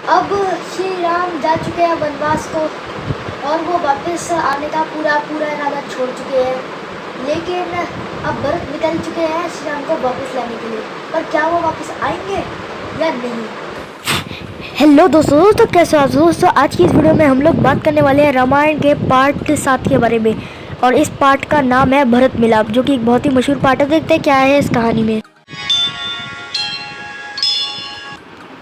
अब श्री राम जा चुके हैं वनवास को और वो वापस आने का पूरा इरादा छोड़ चुके हैं, लेकिन अब भरत निकल चुके हैं श्री राम को वापस लाने के लिए। पर क्या वो वापस आएंगे या नहीं? हेलो दोस्तों, कैसे हो आप दोस्तों? आज की इस वीडियो में हम लोग बात करने वाले हैं रामायण के पार्ट 7 के बारे में, और इस पार्ट का नाम है भरत मिलाप, जो कि एक बहुत ही मशहूर पार्ट है। देखते हैं क्या है इस कहानी में।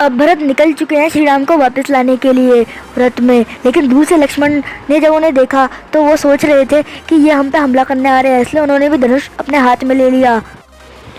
अब भरत निकल चुके हैं श्री राम को वापस लाने के लिए रथ में, लेकिन दूर से लक्ष्मण ने जब उन्हें देखा तो वो सोच रहे थे कि ये हम पे हमला करने आ रहे हैं, इसलिए उन्होंने भी धनुष अपने हाथ में ले लिया।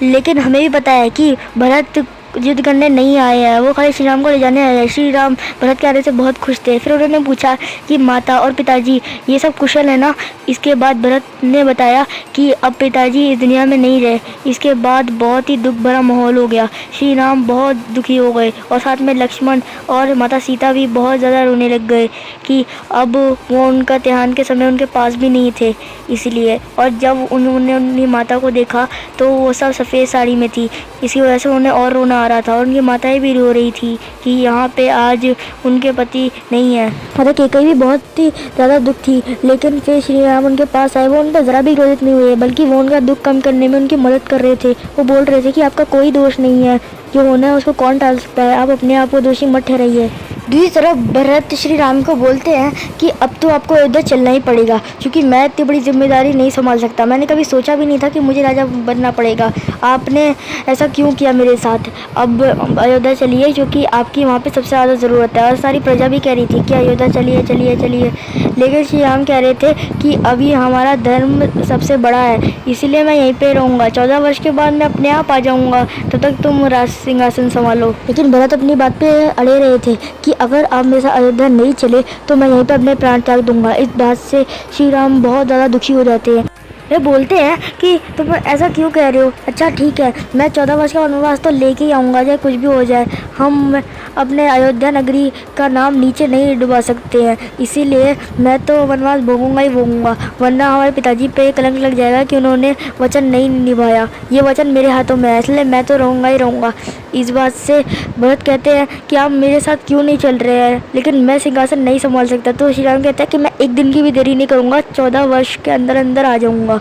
लेकिन हमें भी पता है कि भरत युद्ध करने नहीं आए हैं, वो खाली श्री राम को ले जाने आए हैं। श्री राम भरत के आने से बहुत खुश थे। फिर उन्होंने पूछा कि माता और पिताजी ये सब कुशल है ना? इसके बाद भरत ने बताया कि अब पिताजी इस दुनिया में नहीं रहे। इसके बाद बहुत ही दुख भरा माहौल हो गया। श्री राम बहुत दुखी हो गए और साथ में लक्ष्मण और माता सीता भी बहुत ज़्यादा रोने लग गए कि अब वो उनका त्योहार के समय उनके पास भी नहीं थे इसलिए। और जब उन्होंने उनकी माता को देखा तो वो सब सफ़ेद साड़ी में थी, इसी वजह से उन्हें और रोना आ रहा था। और उनकी माताएं भी रो रही थी कि यहाँ पे आज उनके पति नहीं है। माता कैकेयी भी बहुत ही ज़्यादा दुख थी, लेकिन फिर श्री राम उनके पास आए। वो उन पर ज़रा भी क्रोधित नहीं हुए, बल्कि वो उनका दुख कम करने में उनकी मदद कर रहे थे। वो बोल रहे थे कि आपका कोई दोष नहीं है, जो होना है उसको कौन टाल सकता है, आप अपने आप को दोषी मत ठहराइए। दूसरी तरफ भरत श्री राम को बोलते हैं कि अब तो आपको अयोध्या चलना ही पड़ेगा, क्योंकि मैं इतनी बड़ी जिम्मेदारी नहीं संभाल सकता। मैंने कभी सोचा भी नहीं था कि मुझे राजा बनना पड़ेगा। आपने ऐसा क्यों किया मेरे साथ? अब अयोध्या चलिए, क्योंकि आपकी वहाँ पे सबसे ज़्यादा ज़रूरत है। और सारी प्रजा भी कह रही थी कि अयोध्या चलिए चलिए चलिए, लेकिन श्री राम कह रहे थे कि अभी हमारा धर्म सबसे बड़ा है, इसीलिए मैं यहीं पर रहूँगा। 14 वर्ष के बाद मैं अपने आप आ जाऊँगा, तब तक तुम राज सिंहासन संभालो। लेकिन भरत अपनी बात पे अड़े रहे थे कि अगर आप मेरे साथ अयोध्या नहीं चले तो मैं यहीं पर अपने प्राण त्याग दूंगा। इस बात से श्री राम बहुत ज़्यादा दुखी हो जाते हैं। वे बोलते हैं कि तुम ऐसा क्यों कह रहे हो? अच्छा ठीक है, मैं 14 वर्ष का वनवास तो लेके ही आऊँगा, चाहे कुछ भी हो जाए। हम अपने अयोध्या नगरी का नाम नीचे नहीं डुबा सकते हैं, इसीलिए मैं तो वनवास भोगूंगा ही भोगूंगा, वरना हमारे पिताजी पे कलंक लग जाएगा कि उन्होंने वचन नहीं निभाया। ये वचन मेरे हाथों में है, इसलिए मैं तो रहूँगा ही रहूँगा। इस बात से भरत कहते हैं कि आप मेरे साथ क्यों नहीं चल रहे हैं, लेकिन मैं सिंहासन नहीं संभाल सकता। तो श्री राम कहते हैं कि मैं एक दिन की भी देरी नहीं करूँगा, 14 वर्ष के अंदर अंदर आ जाऊँगा।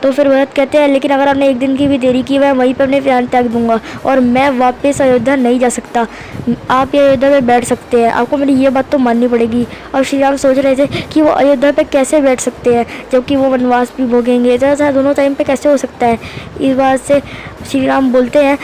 तो फिर भरत कहते हैं लेकिन अगर आपने एक दिन की भी देरी की, मैं वहीं पर अपने प्राण त्याग दूंगा और मैं वापस अयोध्या नहीं जा सकता। आप ये अयोध्या में बैठ सकते हैं, आपको मेरी ये बात तो माननी पड़ेगी। और श्री राम सोच रहे थे कि वो अयोध्या पे कैसे बैठ सकते हैं जबकि वो वनवास भी भोगेंगे, ऐसा दोनों टाइम पे कैसे हो सकता है। इस बात से श्री राम बोलते हैं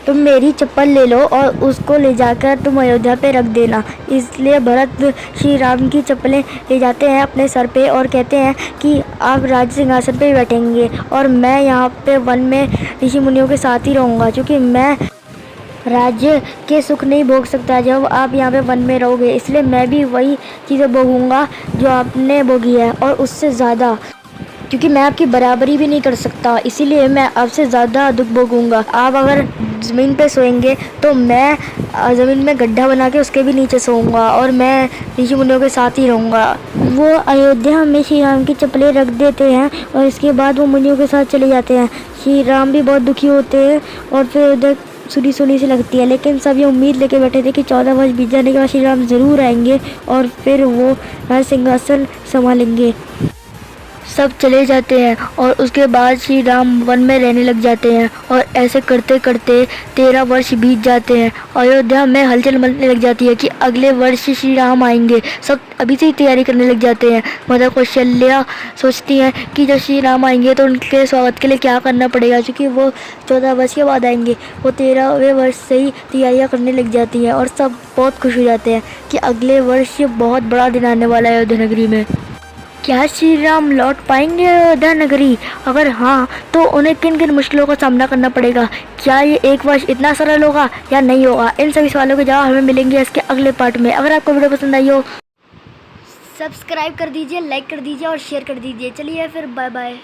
तुम मेरी चप्पल ले लो और उसको ले जाकर तुम अयोध्या पे रख देना। इसलिए भरत श्री राम की चप्पलें ले जाते हैं अपने सर पे और कहते हैं कि आप राज सिंहासन पे बैठेंगे और मैं यहाँ पे वन में ऋषि मुनियों के साथ ही रहूँगा, क्योंकि मैं राज्य के सुख नहीं भोग सकता जब आप यहाँ पे वन में रहोगे। इसलिए मैं भी वही चीज़ें भोगूँगा जो आपने भोगी है और उससे ज़्यादा, क्योंकि मैं आपकी बराबरी भी नहीं कर सकता, इसीलिए मैं आपसे ज़्यादा दुख भोगूंगा। आप अगर ज़मीन पे सोएंगे तो मैं ज़मीन में गड्ढा बना के उसके भी नीचे सोऊंगा और मैं ऋषि मुनियों के साथ ही रहूँगा। वो अयोध्या में श्री राम की चप्पलें रख देते हैं और इसके बाद वो मुनियों के साथ चले जाते हैं। श्री राम भी बहुत दुखी होते हैं और फिर उधर सुनी सुनी सी लगती है, लेकिन सब ये उम्मीद लेके बैठे थे कि 14 वर्ष बीत जाने के बाद श्री राम ज़रूर आएंगे और फिर वो राज सिंहासन संभालेंगे। सब चले जाते हैं और उसके बाद श्री राम वन में रहने लग जाते हैं और ऐसे करते करते 13 वर्ष बीत जाते हैं। अयोध्या में हलचल मचने लग जाती है कि अगले वर्ष श्री राम आएंगे। सब अभी से ही तैयारी करने लग जाते हैं। माता कौशल्या सोचती हैं कि जब श्री राम आएंगे तो उनके स्वागत के लिए क्या करना पड़ेगा, क्योंकि वो 14 वर्ष के बाद आएंगे। वो 13वें वर्ष से ही तैयारियाँ करने लग जाती हैं और सब बहुत खुश हो जाते हैं कि अगले वर्ष बहुत बड़ा दिन आने वाला है अयोध्या नगरी में। क्या श्री राम लौट पाएंगे अयोध्या नगरी? अगर हाँ तो उन्हें किन किन मुश्किलों का सामना करना पड़ेगा? क्या ये एक वर्ष इतना सरल होगा या नहीं होगा? इन सभी सवालों के जवाब हमें मिलेंगे इसके अगले पार्ट में। अगर आपको वीडियो पसंद आई हो सब्सक्राइब कर दीजिए, लाइक कर दीजिए और शेयर कर दीजिए। चलिए फिर बाय बाय।